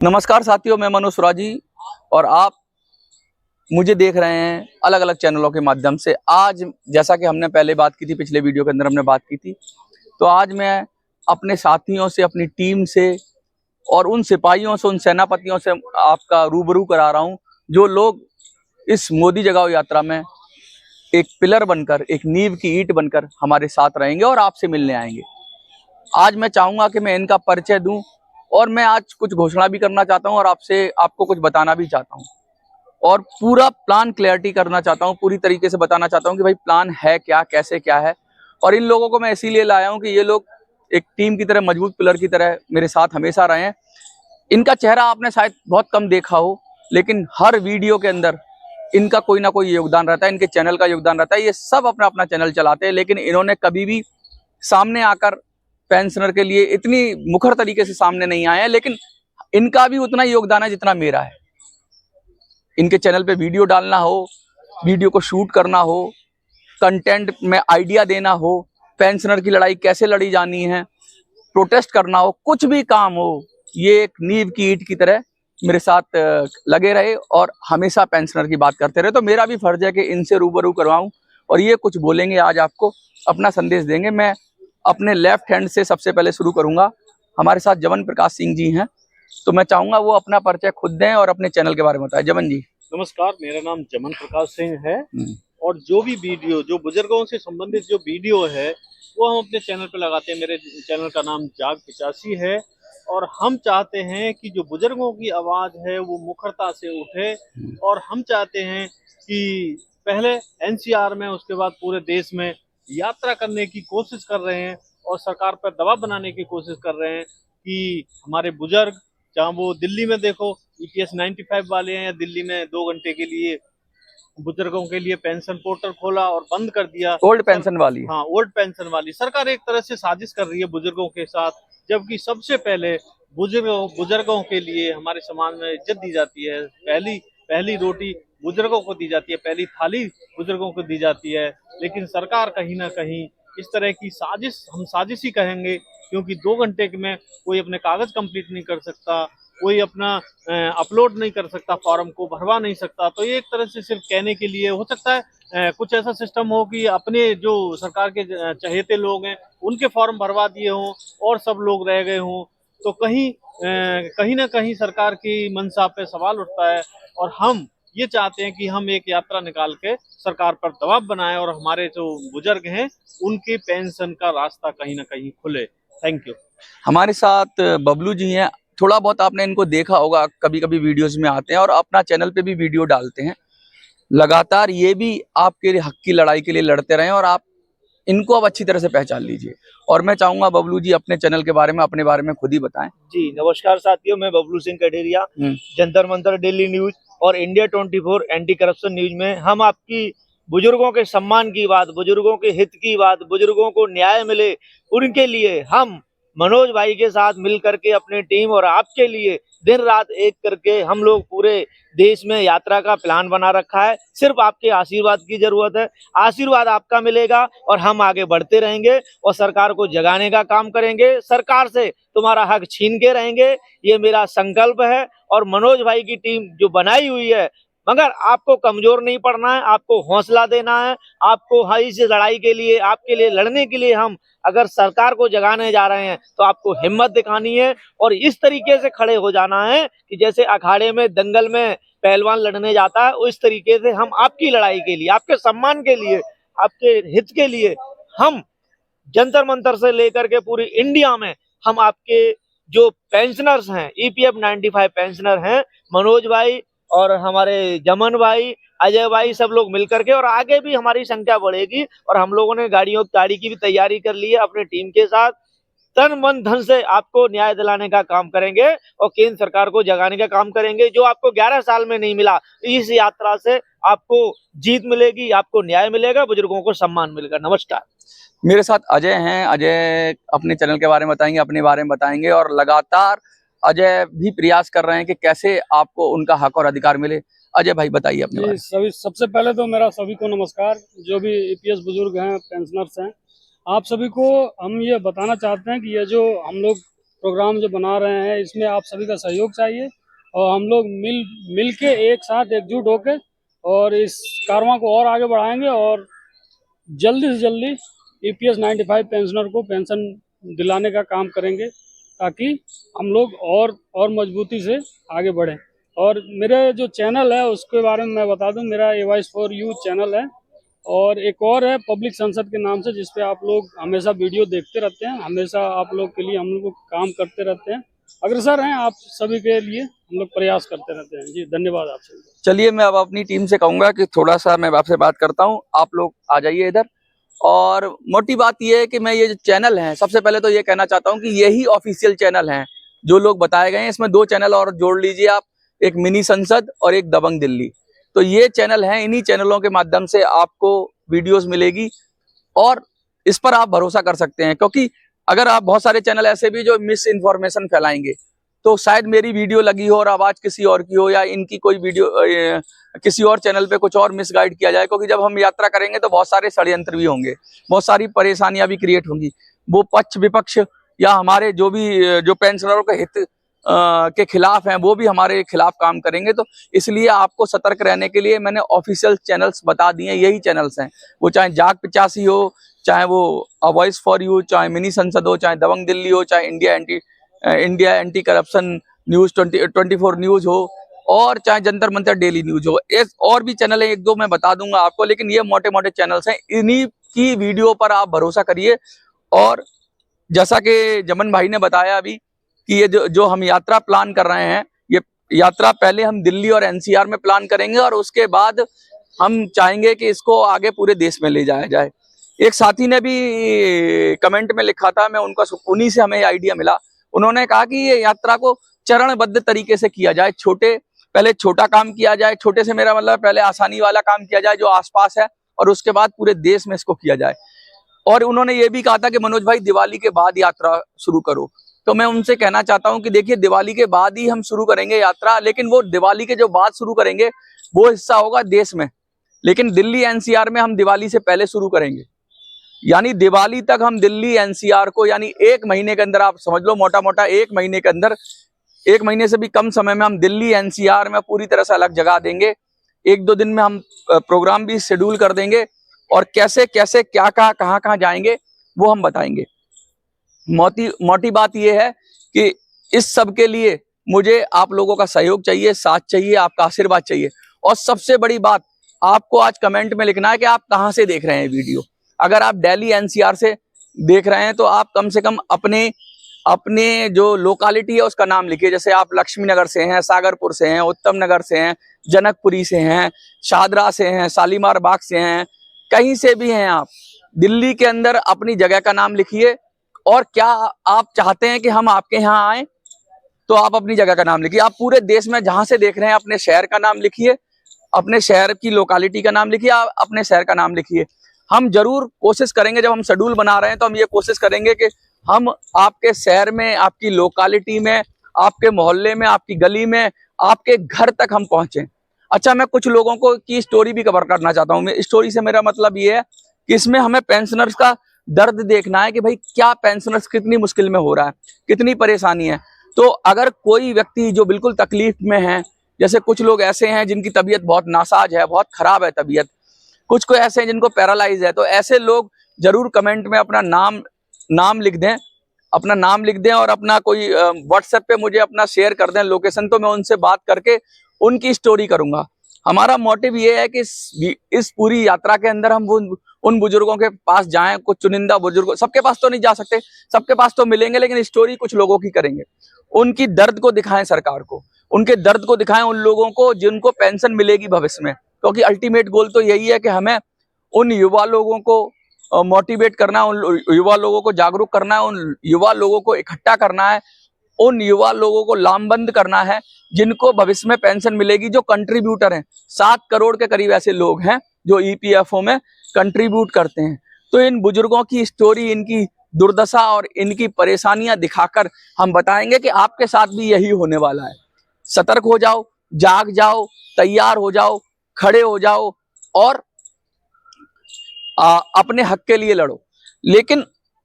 नमस्कार साथियों, मैं मनोज सुराजी और आप मुझे देख रहे हैं अलग अलग चैनलों के माध्यम से। आज जैसा कि हमने पहले बात की थी, पिछले वीडियो के अंदर हमने बात की थी, तो आज मैं अपने साथियों से, अपनी टीम से और उन सिपाहियों से, उन सेनापतियों से आपका रूबरू करा रहा हूं, जो लोग इस मोदी जगाओ यात्रा में एक पिलर बनकर, एक नींव की ईंट बनकर हमारे साथ रहेंगे और आपसे मिलने आएंगे। आज मैं चाहूंगा कि मैं इनका परिचय दूं और मैं आज कुछ घोषणा भी करना चाहता हूं और आपको कुछ बताना भी चाहता हूं और पूरा प्लान क्लैरिटी करना चाहता हूं, पूरी तरीके से बताना चाहता हूं कि भाई प्लान है क्या, कैसे क्या है। और इन लोगों को मैं इसीलिए लाया हूं कि ये लोग एक टीम की तरह, मजबूत पिलर की तरह मेरे साथ हमेशा रहे हैं। इनका चेहरा आपने शायद बहुत कम देखा हो, लेकिन हर वीडियो के अंदर इनका कोई ना कोई योगदान रहता है, इनके चैनल का योगदान रहता है। ये सब अपना अपना चैनल चलाते हैं, लेकिन इन्होंने कभी भी सामने आकर पेंशनर के लिए इतनी मुखर तरीके से सामने नहीं आए हैं, लेकिन इनका भी उतना ही योगदान है जितना मेरा है। इनके चैनल पे वीडियो डालना हो, वीडियो को शूट करना हो, कंटेंट में आइडिया देना हो, पेंशनर की लड़ाई कैसे लड़ी जानी है, प्रोटेस्ट करना हो, कुछ भी काम हो, ये एक नींव की ईंट की तरह मेरे साथ लगे रहे और हमेशा पेंशनर की बात करते रहे। तो मेरा भी फर्ज है कि इनसे रूबरू करवाऊं और ये कुछ बोलेंगे, आज आपको अपना संदेश देंगे। मैं अपने लेफ्ट हैंड से सबसे पहले शुरू करूंगा। हमारे साथ जमन प्रकाश सिंह जी हैं, तो मैं चाहूंगा वो अपना परिचय खुद दें और अपने चैनल के बारे में बताएं। जमन जी। नमस्कार, मेरा नाम जमन प्रकाश सिंह है और जो भी वीडियो, जो बुजुर्गों से संबंधित जो वीडियो है वो हम अपने चैनल पे लगाते हैं। मेरे चैनल का नाम जाग 85 है और हम चाहते हैं कि जो बुजुर्गों की आवाज़ है वो मुखरता से उठे और हम चाहते हैं कि पहले एनसीआर में, उसके बाद पूरे देश में यात्रा करने की कोशिश कर रहे हैं और सरकार पर दबाव बनाने की कोशिश कर रहे हैं कि हमारे बुजुर्ग, जहाँ वो दिल्ली में देखो EPS 95 वाले हैं, या दिल्ली में 2 घंटे के लिए बुजुर्गों के लिए पेंशन पोर्टल खोला और बंद कर दिया। ओल्ड पेंशन वाली। हाँ, ओल्ड पेंशन वाली सरकार एक तरह से साजिश कर रही है बुजुर्गों के साथ, जबकि सबसे पहले बुजुर्गों के लिए हमारे समाज में इज्जत दी जाती है। पहली पहली रोटी बुजुर्गों को दी जाती है, पहली थाली बुजुर्गों को दी जाती है। लेकिन सरकार कहीं ना कहीं इस तरह की साजिश, हम साजिश ही कहेंगे, क्योंकि 2 घंटे में कोई अपने कागज कंप्लीट नहीं कर सकता, कोई अपना अपलोड नहीं कर सकता, फॉर्म को भरवा नहीं सकता। तो ये एक तरह से सिर्फ कहने के लिए हो सकता है कुछ ऐसा सिस्टम हो कि अपने जो सरकार के चहेते लोग हैं उनके फॉर्म भरवा दिए हों और सब लोग रह गए हों। तो कहीं ना कहीं सरकार की मंशा पे सवाल उठता है और हम ये चाहते हैं कि हम एक यात्रा निकाल के सरकार पर दबाव बनाएं और हमारे जो बुजुर्ग हैं उनके पेंशन का रास्ता कहीं ना कहीं खुले। Thank you. हमारे साथ बबलू जी हैं। थोड़ा बहुत आपने इनको देखा होगा, कभी कभी वीडियोस में आते हैं और अपना चैनल पे भी वीडियो डालते हैं। लगातार ये भी आपके हक की लड़ाई के लिए लड़ते रहे और आप इनको अब अच्छी तरह से पहचान लीजिए। और मैं चाहूंगा बबलू जी अपने चैनल के बारे में, अपने बारे में खुद ही बताएं। जी नमस्कार साथियों, मैं बबलू सिंह कटेरिया, जंतर मंतर डेली न्यूज और इंडिया 24 एंटी करप्शन न्यूज में हम आपकी बुजुर्गों के सम्मान की बात, बुजुर्गों के हित की बात, बुजुर्गों को न्याय मिले, उनके लिए हम मनोज भाई के साथ मिल करके अपनी टीम और आपके लिए दिन रात एक करके हम लोग पूरे देश में यात्रा का प्लान बना रखा है। सिर्फ आपके आशीर्वाद की जरूरत है, आशीर्वाद आपका मिलेगा और हम आगे बढ़ते रहेंगे और सरकार को जगाने का काम करेंगे, सरकार से तुम्हारा हक छीन के रहेंगे, ये मेरा संकल्प है। और मनोज भाई की टीम जो बनाई हुई है, मगर आपको कमजोर नहीं पड़ना है, आपको हौसला देना है, आपको हर इस लड़ाई के लिए, आपके लिए लड़ने के लिए हम अगर सरकार को जगाने जा रहे हैं तो आपको हिम्मत दिखानी है और इस तरीके से खड़े हो जाना है कि जैसे अखाड़े में, दंगल में पहलवान लड़ने जाता है, उस तरीके से हम आपकी लड़ाई के लिए, आपके सम्मान के लिए, आपके हित के लिए हम जंतर मंतर से लेकर के पूरी इंडिया में हम आपके जो पेंशनर्स हैं, EPF 95 पेंशनर हैं, मनोज भाई और हमारे जमन भाई, अजय भाई, सब लोग मिलकर के, और आगे भी हमारी संख्या बढ़ेगी। और हम लोगों ने गाड़ी की भी तैयारी कर ली है अपने टीम के साथ। तन मन धन से आपको न्याय दिलाने का काम करेंगे और केंद्र सरकार को जगाने का काम करेंगे। जो आपको 11 साल में नहीं मिला, इस यात्रा से आपको जीत मिलेगी, आपको न्याय मिलेगा, बुजुर्गों को सम्मान मिलेगा। नमस्कार। मेरे साथ अजय हैं। अजय अपने चैनल के बारे में बताएंगे, अपने बारे में बताएंगे और लगातार अजय भी प्रयास कर रहे हैं कि कैसे आपको उनका हक और अधिकार मिले। अजय भाई बताइए अपने बारे में। सभी सबसे पहले तो मेरा सभी को नमस्कार, जो भी EPS बुजुर्ग हैं, पेंशनर्स हैं, आप सभी को हम ये बताना चाहते हैं कि ये जो हम लोग प्रोग्राम जो बना रहे हैं इसमें आप सभी का सहयोग चाहिए और हम लोग मिल के एक साथ एकजुट होकर और इस कारवां को और आगे बढ़ाएंगे और जल्दी से जल्दी EPS 95 पेंशनर को पेंशन दिलाने का काम करेंगे ताकि हम लोग और मजबूती से आगे बढ़ें। और मेरे जो चैनल है उसके बारे में मैं बता दूं, मेरा A voice for youth channel है और एक और है पब्लिक संसद के नाम से, जिस पे आप लोग हमेशा वीडियो देखते रहते हैं, हमेशा आप लोग के लिए हम लोग काम करते रहते हैं, अग्रसर हैं आप सभी के लिए, हम लोग प्रयास करते रहते हैं। जी धन्यवाद आप सभी। चलिए, मैं अब अपनी टीम से कहूंगा कि थोड़ा सा मैं आपसे बात करता हूं, आप लोग आ जाइए इधर। और मोटी बात यह है कि मैं ये जो चैनल है, सबसे पहले तो ये कहना चाहता हूं कि यही ऑफिशियल चैनल हैं जो लोग बताए गए हैं। इसमें 2 चैनल और जोड़ लीजिए आप, एक मिनी संसद और एक दबंग दिल्ली। तो ये चैनल हैं, इन्हीं चैनलों के माध्यम से आपको वीडियोस मिलेगी और इस पर आप भरोसा कर सकते हैं। क्योंकि अगर आप बहुत सारे चैनल ऐसे भी जो मिस इन्फॉर्मेशन फैलाएंगे, तो शायद मेरी वीडियो लगी हो और आवाज किसी और की हो, या इनकी कोई वीडियो किसी और चैनल पे कुछ और मिसगाइड किया जाए। क्योंकि जब हम यात्रा करेंगे तो बहुत सारे षड्यंत्र भी होंगे, बहुत सारी परेशानियां भी क्रिएट होंगी। वो पक्ष विपक्ष या हमारे जो पेंशनरों के हित के खिलाफ हैं, वो भी हमारे खिलाफ काम करेंगे। तो इसलिए आपको सतर्क रहने के लिए मैंने ऑफिशियल चैनल्स बता दिए, यही चैनल्स हैं। वो चाहे जाग 85 हो, चाहे वो A वॉइस फॉर यू, चाहे मिनी संसद हो, चाहे दबंग दिल्ली हो, चाहे India anti corruption news 24 news हो, और चाहे जंतर मंतर डेली न्यूज हो। और भी चैनल है, 1-2 मैं बता दूंगा आपको, लेकिन ये मोटे मोटे चैनल्स हैं। इन्हीं की वीडियो पर आप भरोसा करिए। और जैसा कि जमन भाई ने बताया अभी कि ये जो हम यात्रा प्लान कर रहे हैं, ये यात्रा पहले हम दिल्ली और NCR में प्लान करेंगे और उसके बाद हम चाहेंगे कि इसको आगे पूरे देश में ले जाया जाए। एक साथी ने भी कमेंट में लिखा था, मैं उनका, उन्हीं से हमें आइडिया मिला। उन्होंने कहा कि ये यात्रा को चरणबद्ध तरीके से किया जाए, पहले छोटा काम किया जाए। छोटे से मेरा मतलब पहले आसानी वाला काम किया जाए जो आसपास है, और उसके बाद पूरे देश में इसको किया जाए। और उन्होंने ये भी कहा था कि मनोज भाई दिवाली के बाद यात्रा शुरू करो। तो मैं उनसे कहना चाहता हूं कि देखिए, दिवाली के बाद ही हम शुरू करेंगे यात्रा, लेकिन वो दिवाली के जो बाद शुरू करेंगे वो हिस्सा होगा देश में, लेकिन दिल्ली NCR में हम दिवाली से पहले शुरू करेंगे। यानी दिवाली तक हम दिल्ली NCR को, यानी 1 महीने के अंदर, आप समझ लो मोटा मोटा 1 महीने के अंदर, 1 महीने से भी कम समय में हम दिल्ली NCR में पूरी तरह से अलग जगह देंगे। 1-2 दिन में हम प्रोग्राम भी शेड्यूल कर देंगे और कैसे कैसे क्या कहाँ जाएंगे वो हम बताएंगे। मोटी बात यह है कि इस सब के लिए मुझे आप लोगों का सहयोग चाहिए, साथ चाहिए, आपका आशीर्वाद चाहिए। और सबसे बड़ी बात, आपको आज कमेंट में लिखना है कि आप कहाँ से देख रहे हैं वीडियो। अगर आप दिल्ली NCR से देख रहे हैं तो आप कम से कम अपने जो लोकालिटी है उसका नाम लिखिए। जैसे आप लक्ष्मी नगर से हैं, सागरपुर से हैं, उत्तम नगर से हैं, जनकपुरी से हैं, शादरा से हैं, शालीमार बाग से हैं, कहीं से भी हैं आप, दिल्ली के अंदर अपनी जगह का नाम लिखिए। और क्या आप चाहते हैं कि हम आपके यहाँ आए, तो आप अपनी जगह का नाम लिखिए। आप पूरे देश में जहां से देख रहे हैं अपने शहर का नाम लिखिए, अपने शहर की लोकालिटी का नाम लिखिए, आप अपने शहर का नाम लिखिए। हम जरूर कोशिश करेंगे, जब हम शेड्यूल बना रहे हैं तो हम ये कोशिश करेंगे कि हम आपके शहर में, आपकी लोकालिटी में, आपके मोहल्ले में, आपकी गली में, आपके घर तक हम पहुंचे। अच्छा, मैं कुछ लोगों को की स्टोरी भी कवर करना चाहता हूँ। स्टोरी से मेरा मतलब ये है कि इसमें हमें पेंशनर्स का दर्द देखना है कि भाई क्या पेंशनर्स कितनी मुश्किल में हो रहा है, कितनी परेशानी है। तो अगर कोई व्यक्ति जो बिल्कुल तकलीफ में है, जैसे कुछ लोग ऐसे हैं जिनकी तबीयत बहुत नासाज है, बहुत खराब है तबीयत, कुछ को ऐसे हैं जिनको पैरालाइज है, तो ऐसे लोग जरूर कमेंट में अपना नाम लिख दें, अपना नाम लिख दें और अपना कोई व्हाट्सएप पे मुझे अपना शेयर कर दें लोकेशन, तो मैं उनसे बात करके उनकी स्टोरी करूंगा। हमारा मोटिव ये है कि इस पूरी यात्रा के अंदर हम उन बुजुर्गों के पास जाएं, कुछ चुनिंदा बुजुर्गों, सबके पास तो नहीं जा सकते, सबके पास तो मिलेंगे, लेकिन स्टोरी कुछ लोगों की करेंगे। उनकी दर्द को दिखाएं सरकार को, उनके दर्द को दिखाएं उन लोगों को जिनको पेंशन मिलेगी भविष्य में। क्योंकि अल्टीमेट गोल तो यही है कि हमें उन युवा लोगों को मोटिवेट करना, उन युवा लोगों को जागरूक करना है, उन युवा लोगों को इकट्ठा करना है, उन युवा लोगों को लामबंद करना है जिनको भविष्य में पेंशन मिलेगी, जो कंट्रीब्यूटर हैं। 7 करोड़ के करीब ऐसे लोग हैं जो EPFO में कंट्रीब्यूट करते हैं। तो इन बुजुर्गों की स्टोरी, इनकी दुर्दशा और इनकी परेशानियां दिखाकर हम बताएंगे कि आपके साथ भी यही होने वाला है। सतर्क हो जाओ, जाग जाओ, तैयार हो जाओ, खड़े हो जाओ और अपने हक के लिए लड़ो। लेकिन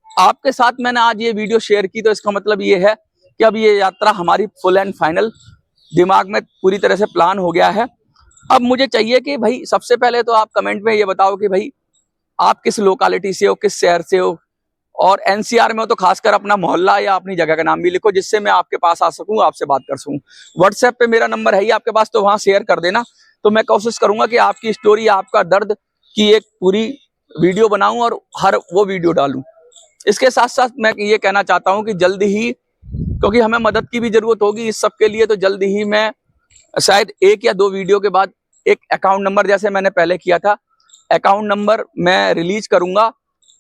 आपके साथ मैंने आज ये वीडियो शेयर की तो इसका मतलब ये है कि अब ये यात्रा हमारी फुल एंड फाइनल, दिमाग में पूरी तरह से प्लान हो गया है। अब मुझे चाहिए कि भाई सबसे पहले तो आप कमेंट में ये बताओ कि भाई आप किस लोकालिटी से हो, किस शहर से हो, और एनसीआर में हो तो खासकर अपना मोहल्ला या अपनी जगह का नाम भी लिखो, जिससे मैं आपके पास आ सकूं, आपसे बात कर सकूं। व्हाट्सएप पे मेरा नंबर है ही आपके पास, तो वहां शेयर कर देना। तो मैं कोशिश करूंगा कि आपकी स्टोरी, आपका दर्द की एक पूरी वीडियो बनाऊं और हर वो वीडियो डालूं। इसके साथ साथ मैं ये कहना चाहता हूं कि जल्द ही, क्योंकि हमें मदद की भी जरूरत होगी इस सब के लिए, तो जल्द ही मैं शायद 1 या 2 वीडियो के बाद एक अकाउंट नंबर, जैसे मैंने पहले किया था, अकाउंट नंबर मैं रिलीज करूंगा।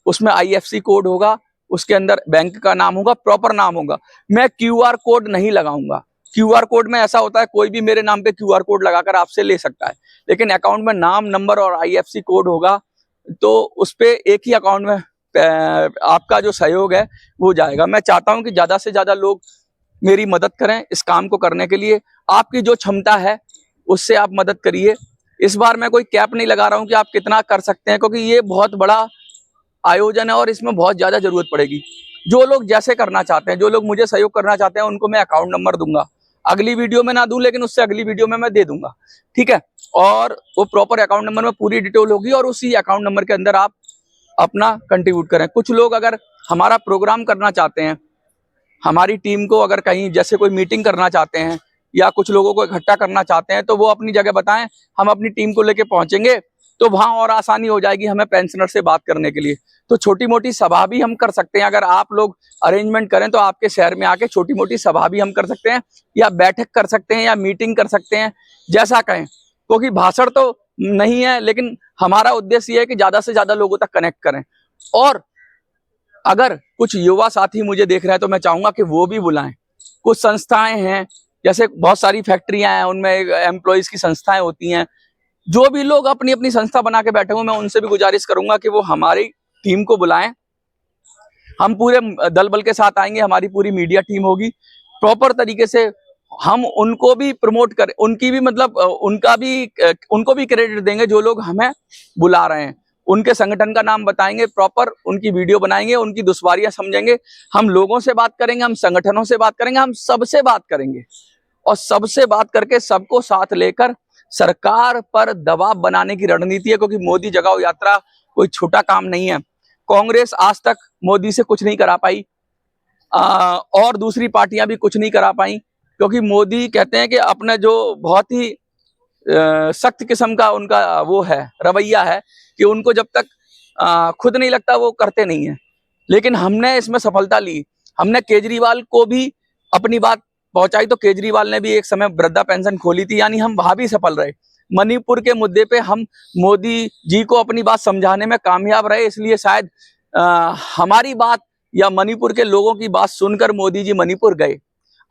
उसमें IFSC कोड होगा, उसके अंदर बैंक का नाम होगा, प्रॉपर नाम होगा। मैं QR कोड नहीं लगाऊंगा। QR कोड में ऐसा होता है, कोई भी मेरे नाम पे QR कोड लगाकर आपसे ले सकता है, लेकिन अकाउंट में नाम, नंबर और IFSC कोड होगा, तो उस पे एक ही अकाउंट में आपका जो सहयोग है वो जाएगा। मैं चाहता हूं कि ज्यादा से ज्यादा लोग मेरी मदद करें इस काम को करने के लिए। आपकी जो क्षमता है उससे आप मदद करिए। इस बार मैं कोई कैप नहीं लगा रहा हूं कि आप कितना कर सकते हैं, क्योंकि ये बहुत बड़ा आयोजन है और इसमें बहुत ज्यादा जरूरत पड़ेगी। जो लोग जैसे करना चाहते हैं, जो लोग मुझे सहयोग करना चाहते हैं, उनको मैं अकाउंट नंबर दूंगा। अगली वीडियो में ना दूं, लेकिन उससे अगली वीडियो में मैं दे दूंगा, ठीक है। और वो प्रॉपर अकाउंट नंबर में पूरी डिटेल होगी और उसी अकाउंट नंबर के अंदर आप अपना कंट्रीब्यूट करें। कुछ लोग अगर हमारा प्रोग्राम करना चाहते हैं, हमारी टीम को अगर कहीं जैसे कोई मीटिंग करना चाहते हैं या कुछ लोगों को इकट्ठा करना चाहते हैं, तो वो अपनी जगह बताएं, हम अपनी टीम को लेके पहुंचेंगे, तो वहां और आसानी हो जाएगी हमें पेंशनर से बात करने के लिए। तो छोटी मोटी सभा भी हम कर सकते हैं, अगर आप लोग अरेंजमेंट करें तो आपके शहर में आके छोटी मोटी सभा भी हम कर सकते हैं, या बैठक कर सकते हैं, या मीटिंग कर सकते हैं, जैसा कहें। क्योंकि भाषण तो नहीं है, लेकिन हमारा उद्देश्य ये है कि ज्यादा से ज्यादा लोगों तक कनेक्ट करें। और अगर कुछ युवा साथी मुझे देख रहे हैं तो मैं चाहूंगा कि वो भी बुलाएं। कुछ संस्थाएं हैं, जैसे बहुत सारी फैक्ट्रियां हैं, उनमें एम्प्लॉइज की संस्थाएं होती हैं। जो भी लोग अपनी अपनी संस्था बना के बैठे हुए, मैं उनसे भी गुजारिश करूंगा कि वो हमारी टीम को बुलाएं। हम पूरे दल बल के साथ आएंगे, हमारी पूरी मीडिया टीम होगी, प्रॉपर तरीके से हम उनको भी प्रमोट करें, उनकी भी मतलब उनको भी क्रेडिट देंगे जो लोग हमें बुला रहे हैं। उनके संगठन का नाम बताएंगे, प्रॉपर उनकी वीडियो बनाएंगे, उनकी दुश्वारियां समझेंगे। हम लोगों से बात करेंगे, हम संगठनों से बात करेंगे, हम सबसे बात करेंगे, और सबसे बात करके सबको साथ लेकर सरकार पर दबाव बनाने की रणनीति है। क्योंकि मोदी जगाओ यात्रा कोई छोटा काम नहीं है। कांग्रेस आज तक मोदी से कुछ नहीं करा पाई, और दूसरी पार्टियां भी कुछ नहीं करा पाई, क्योंकि मोदी कहते हैं कि अपने जो बहुत ही सख्त किस्म का उनका वो है, रवैया है, कि उनको जब तक खुद नहीं लगता वो करते नहीं है। लेकिन हमने इसमें सफलता ली। हमने केजरीवाल को भी अपनी बात पहुंचाई, तो केजरीवाल ने भी एक समय वृद्धा पेंशन खोली थी, यानी हम वहां भी सफल रहे। मणिपुर के मुद्दे पे हम मोदी जी को अपनी बात समझाने में कामयाब रहे, इसलिए शायद हमारी बात या मणिपुर के लोगों की बात सुनकर मोदी जी मणिपुर गए।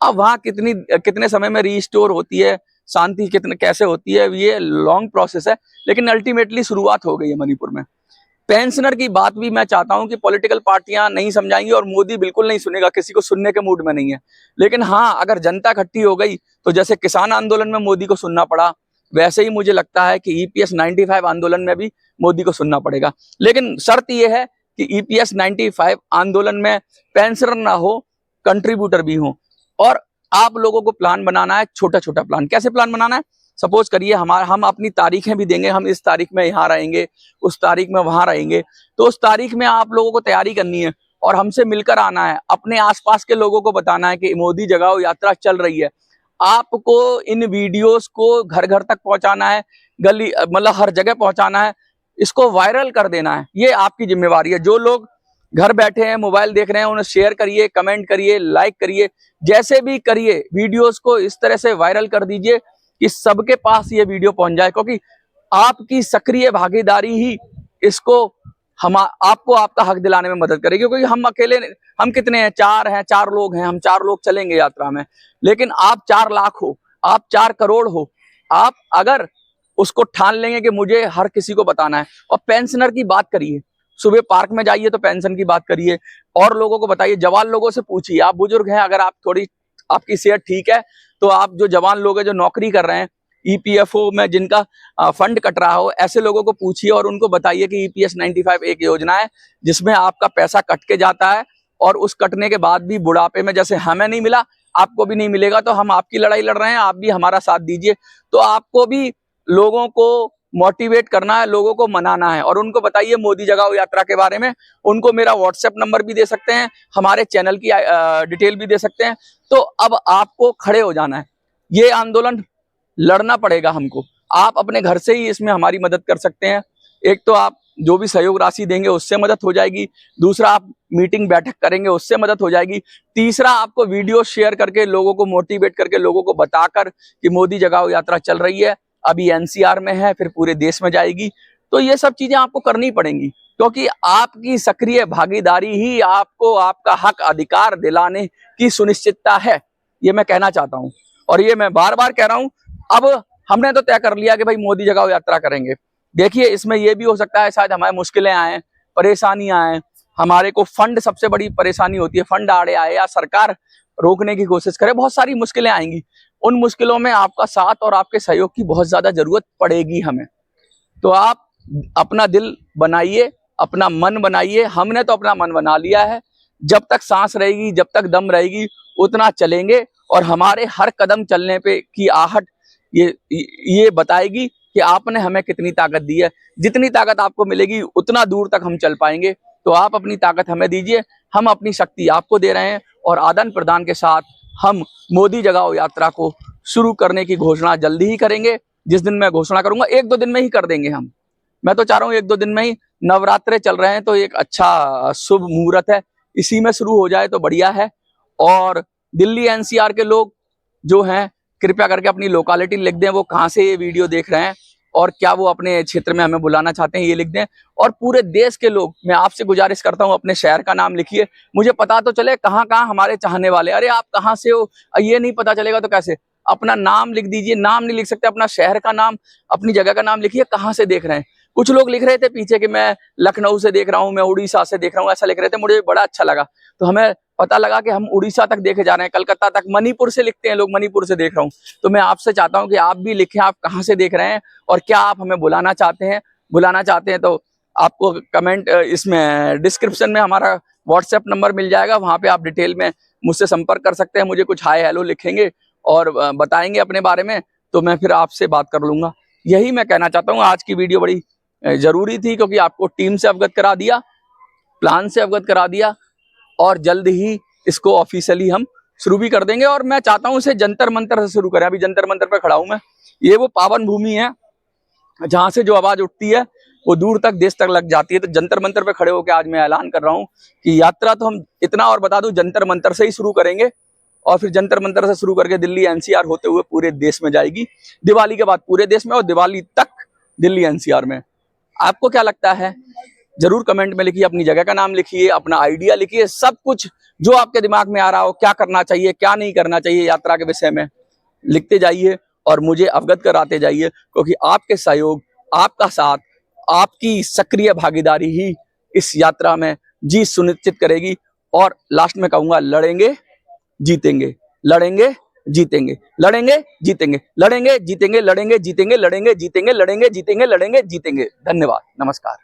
अब वहां कितने समय में रीस्टोर होती है, शांति कैसे होती है, ये लॉन्ग प्रोसेस है, लेकिन अल्टीमेटली शुरुआत हो गई है मणिपुर में। पेंशनर की बात भी मैं चाहता हूं कि पॉलिटिकल पार्टियां नहीं समझाएंगी और मोदी बिल्कुल नहीं सुनेगा, किसी को सुनने के मूड में नहीं है। लेकिन हाँ, अगर जनता इकट्ठी हो गई, तो जैसे किसान आंदोलन में मोदी को सुनना पड़ा, वैसे ही मुझे लगता है कि EPS 95 आंदोलन में भी मोदी को सुनना पड़ेगा। लेकिन शर्त यह है कि EPS 95 आंदोलन में पेंशनर ना हो, कंट्रीब्यूटर भी हो। और आप लोगों को प्लान बनाना है, छोटा छोटा प्लान। कैसे प्लान बनाना है? सपोज करिए हम अपनी तारीखें भी देंगे, हम इस तारीख में यहाँ रहेंगे, उस तारीख में वहां रहेंगे, तो उस तारीख में आप लोगों को तैयारी करनी है और हमसे मिलकर आना है। अपने आसपास के लोगों को बताना है कि मोदी जगाओ यात्रा चल रही है। आपको इन वीडियोस को घर घर तक पहुंचाना है, गली मतलब हर जगह पहुंचाना है, इसको वायरल कर देना है। ये आपकी जिम्मेवारी है। जो लोग घर बैठे हैं, मोबाइल देख रहे हैं, उन्हें शेयर करिए, कमेंट करिए, लाइक करिए, जैसे भी करिए, वीडियोस को इस तरह से वायरल कर दीजिए कि सबके पास ये वीडियो पहुंच जाए। क्योंकि आपकी सक्रिय भागीदारी ही इसको आपको आपका हक दिलाने में मदद करेगी। क्योंकि हम अकेले, हम कितने हैं? 4 लोग हैं, हम 4 लोग चलेंगे यात्रा में। लेकिन आप 4 लाख हो, आप 4 करोड़ हो, आप अगर उसको ठान लेंगे कि मुझे हर किसी को बताना है। और पेंशनर की बात करिए, सुबह पार्क में जाइए तो पेंशन की बात करिए और लोगों को बताइए। जवान लोगों से पूछिए, आप बुजुर्ग हैं, अगर आप थोड़ी आपकी सेहत ठीक है, तो आप जो जवान लोग हैं, जो नौकरी कर रहे हैं, EPFO में जिनका फंड कट रहा हो, ऐसे लोगों को पूछिए और उनको बताइए कि EPS 95 एक योजना है जिसमें आपका पैसा कट के जाता है और उस कटने के बाद भी बुढ़ापे में जैसे हमें नहीं मिला, आपको भी नहीं मिलेगा। तो हम आपकी लड़ाई लड़ रहे हैं, आप भी हमारा साथ दीजिए। तो आपको भी लोगों को मोटिवेट करना है, लोगों को मनाना है और उनको बताइए मोदी जगाओ यात्रा के बारे में। उनको मेरा व्हाट्सएप नंबर भी दे सकते हैं, हमारे चैनल की डिटेल भी दे सकते हैं। तो अब आपको खड़े हो जाना है, ये आंदोलन लड़ना पड़ेगा हमको। आप अपने घर से ही इसमें हमारी मदद कर सकते हैं। एक तो आप जो भी सहयोग राशि देंगे उससे मदद हो जाएगी, दूसरा आप मीटिंग बैठक करेंगे उससे मदद हो जाएगी, तीसरा आपको वीडियो शेयर करके लोगों को मोटिवेट करके लोगों को बताकर कि मोदी जगाओ यात्रा चल रही है, अभी एनसीआर में है, फिर पूरे देश में जाएगी। तो ये सब चीजें आपको करनी पड़ेंगी, क्योंकि आपकी सक्रिय भागीदारी ही आपको आपका हक अधिकार दिलाने की सुनिश्चितता है, ये मैं कहना चाहता हूं। और ये मैं बार बार कह रहा हूं, अब हमने तो तय कर लिया कि भाई मोदी जगाओ यात्रा करेंगे। देखिए इसमें यह भी हो सकता है शायद हमारे मुश्किलें आए, परेशानियां आए, हमारे को फंड सबसे बड़ी परेशानी होती है, फंड आड़े आए या सरकार रोकने की कोशिश करे, बहुत सारी मुश्किलें आएंगी। उन मुश्किलों में आपका साथ और आपके सहयोग की बहुत ज्यादा जरूरत पड़ेगी हमें। तो आप अपना दिल बनाइए, अपना मन बनाइए। हमने तो अपना मन बना लिया है, जब तक सांस रहेगी, जब तक दम रहेगी उतना चलेंगे और हमारे हर कदम चलने पे की आहट ये बताएगी कि आपने हमें कितनी ताकत दी है। जितनी ताकत आपको मिलेगी उतना दूर तक हम चल पाएंगे। तो आप अपनी ताकत हमें दीजिए, हम अपनी शक्ति आपको दे रहे हैं और आदान प्रदान के साथ हम मोदी जगाओ यात्रा को शुरू करने की घोषणा जल्दी ही करेंगे। जिस दिन मैं घोषणा करूंगा 1-2 दिन में ही कर देंगे हम। मैं तो चाह रहा हूँ 1-2 दिन में ही, नवरात्रे चल रहे हैं तो एक अच्छा शुभ मुहूर्त है, इसी में शुरू हो जाए तो बढ़िया है। और दिल्ली एनसीआर के लोग जो हैं कृपया करके अपनी लोकेलिटी लिख दें, वो कहाँ से ये वीडियो देख रहे हैं और क्या वो अपने क्षेत्र में हमें बुलाना चाहते हैं, ये लिख दें। और पूरे देश के लोग, मैं आपसे गुजारिश करता हूँ अपने शहर का नाम लिखिए, मुझे पता तो चले कहाँ कहाँ हमारे चाहने वाले। अरे आप कहाँ से हो ये नहीं पता चलेगा तो कैसे, अपना नाम लिख दीजिए। नाम नहीं लिख सकते, अपना शहर का नाम, अपनी जगह का नाम लिखिए, कहाँ से देख रहे हैं। कुछ लोग लिख रहे थे पीछे कि मैं लखनऊ से देख रहा हूँ, मैं उड़ीसा से देख रहा हूँ, ऐसा लिख रहे थे, मुझे बड़ा अच्छा लगा। तो हमें पता लगा कि हम उड़ीसा तक देखे जा रहे हैं, कलकत्ता तक, मणिपुर से लिखते हैं लोग, मणिपुर से देख रहा हूँ। तो मैं आपसे चाहता हूँ कि आप भी लिखें, आप कहाँ से देख रहे हैं और क्या आप हमें बुलाना चाहते हैं। बुलाना चाहते हैं तो आपको कमेंट इसमें डिस्क्रिप्शन में हमारा व्हाट्सएप नंबर मिल जाएगा, वहां पे आप डिटेल में मुझसे संपर्क कर सकते हैं। मुझे कुछ हाय हेलो लिखेंगे और बताएंगे अपने बारे में, तो मैं फिर आपसे बात कर लूंगा। यही मैं कहना चाहता हूँ। आज की वीडियो बड़ी जरूरी थी, क्योंकि आपको टीम से अवगत करा दिया, प्लान से अवगत करा दिया और जल्द ही इसको ऑफिशियली हम शुरू भी कर देंगे। और मैं चाहता हूं इसे जंतर मंतर से शुरू करें। अभी जंतर मंतर पर खड़ा हूं मैं, ये वो पावन भूमि है जहां से जो आवाज उठती है वो दूर तक देश तक लग जाती है। तो जंतर मंतर पे खड़े होकर आज मैं ऐलान कर रहा हूं कि यात्रा तो हम इतना और बता दूं, जंतर मंतर से ही शुरू करेंगे और फिर जंतर मंतर से शुरू करके दिल्ली एनसीआर होते हुए पूरे देश में जाएगी। दिवाली के बाद पूरे देश में और दिवाली तक दिल्ली एनसीआर में। आपको क्या लगता है जरूर कमेंट में लिखिए, अपनी जगह का नाम लिखिए, अपना आइडिया लिखिए, सब कुछ जो आपके दिमाग में आ रहा हो, क्या करना चाहिए क्या नहीं करना चाहिए यात्रा के विषय में लिखते जाइए और मुझे अवगत कराते जाइए। क्योंकि आपके सहयोग, आपका साथ, आपकी सक्रिय भागीदारी ही इस यात्रा में जीत सुनिश्चित करेगी। और लास्ट में कहूंगा, लड़ेंगे जीतेंगे, लड़ेंगे जीतेंगे, लड़ेंगे जीतेंगे, लड़ेंगे जीतेंगे, लड़ेंगे जीतेंगे, लड़ेंगे जीतेंगे, लड़ेंगे जीतेंगे, लड़ेंगे जीतेंगे। धन्यवाद, नमस्कार।